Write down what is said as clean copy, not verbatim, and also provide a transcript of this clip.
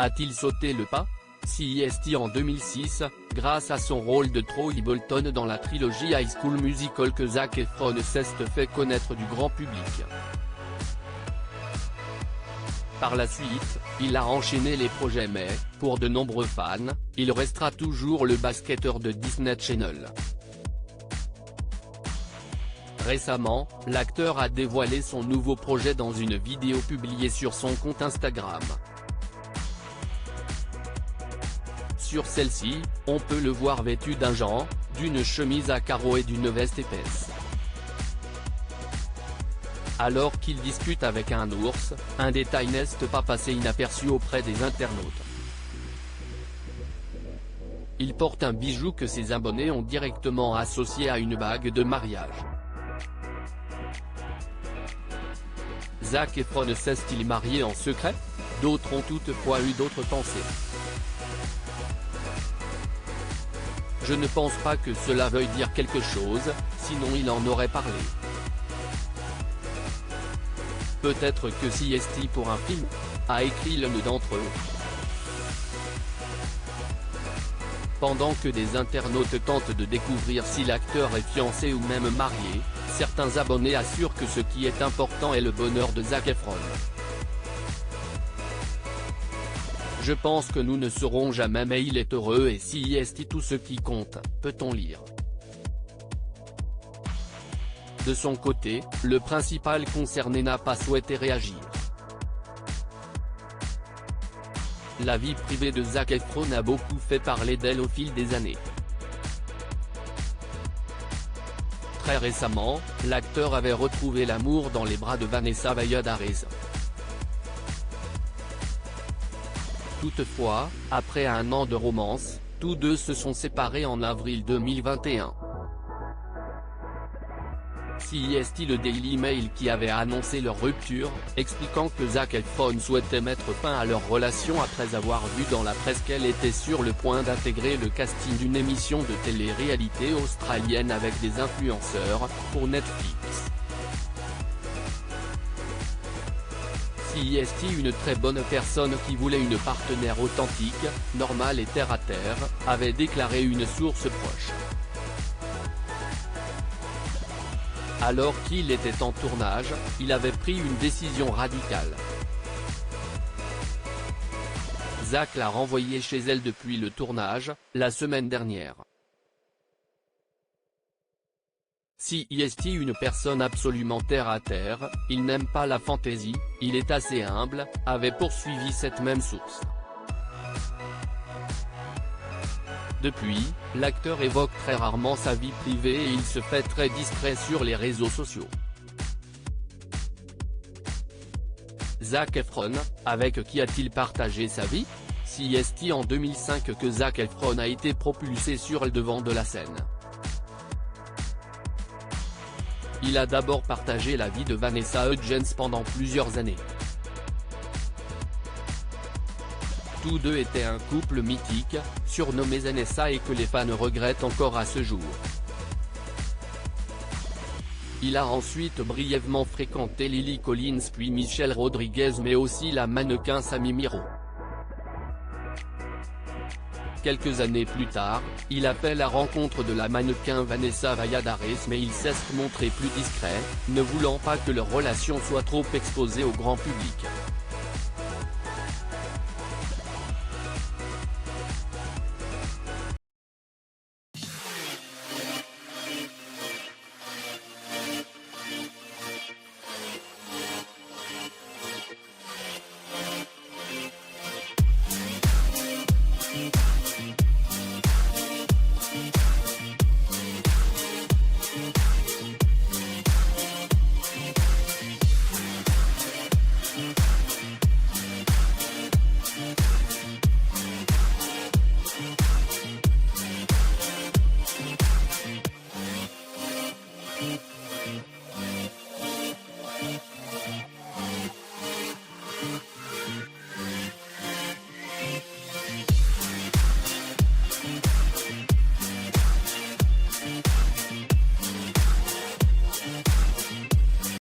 A-t-il sauté le pas? CEST en 2006, grâce à son rôle de Troy Bolton dans la trilogie High School Musical que Zac Efron s'est fait connaître du grand public. Par la suite, il a enchaîné les projets mais, pour de nombreux fans, il restera toujours le basketteur de Disney Channel. Récemment, l'acteur a dévoilé son nouveau projet dans une vidéo publiée sur son compte Instagram. Sur celle-ci, on peut le voir vêtu d'un jean, d'une chemise à carreaux et d'une veste épaisse. Alors qu'il discute avec un ours, un détail n'est pas passé inaperçu auprès des internautes. Il porte un bijou que ses abonnés ont directement associé à une bague de mariage. Zac Efron s'est-il marié en secret? D'autres ont toutefois eu d'autres pensées. Je ne pense pas que cela veuille dire quelque chose, sinon il en aurait parlé. Peut-être que CEST pour un film, a écrit l'un d'entre eux. Pendant que des internautes tentent de découvrir si l'acteur est fiancé ou même marié, certains abonnés assurent que ce qui est important est le bonheur de Zac Efron. Je pense que nous ne saurons jamais mais il est heureux et CEST tout ce qui compte, peut-on lire. De son côté, le principal concerné n'a pas souhaité réagir. La vie privée de Zac Efron a beaucoup fait parler d'elle au fil des années. Très récemment, l'acteur avait retrouvé l'amour dans les bras de Vanessa Valladares. Toutefois, après un an de romance, tous deux se sont séparés en avril 2021. CEST le Daily Mail qui avait annoncé leur rupture, expliquant que Zac Efron souhaitait mettre fin à leur relation après avoir vu dans la presse qu'elle était sur le point d'intégrer le casting d'une émission de télé-réalité australienne avec des influenceurs, pour Netflix. CEST une très bonne personne qui voulait une partenaire authentique, normale et terre-à-terre, avait déclaré une source proche. Alors qu'il était en tournage, il avait pris une décision radicale. Zac l'a renvoyée chez elle depuis le tournage, la semaine dernière. CEST une personne absolument terre-à-terre, il n'aime pas la fantaisie, il est assez humble, avait poursuivi cette même source. Depuis, l'acteur évoque très rarement sa vie privée et il se fait très discret sur les réseaux sociaux. Zac Efron, avec qui a-t-il partagé sa vie? CEST en 2005 que Zac Efron a été propulsé sur le devant de la scène. Il a d'abord partagé la vie de Vanessa Hudgens pendant plusieurs années. Tous deux étaient un couple mythique, surnommé NSA et que les fans regrettent encore à ce jour. Il a ensuite brièvement fréquenté Lily Collins puis Michelle Rodriguez mais aussi la mannequin Sammy Miro. Quelques années plus tard, il a fait la rencontre de la mannequin Vanessa Valladares mais il s'est montré plus discret, ne voulant pas que leur relation soit trop exposée au grand public.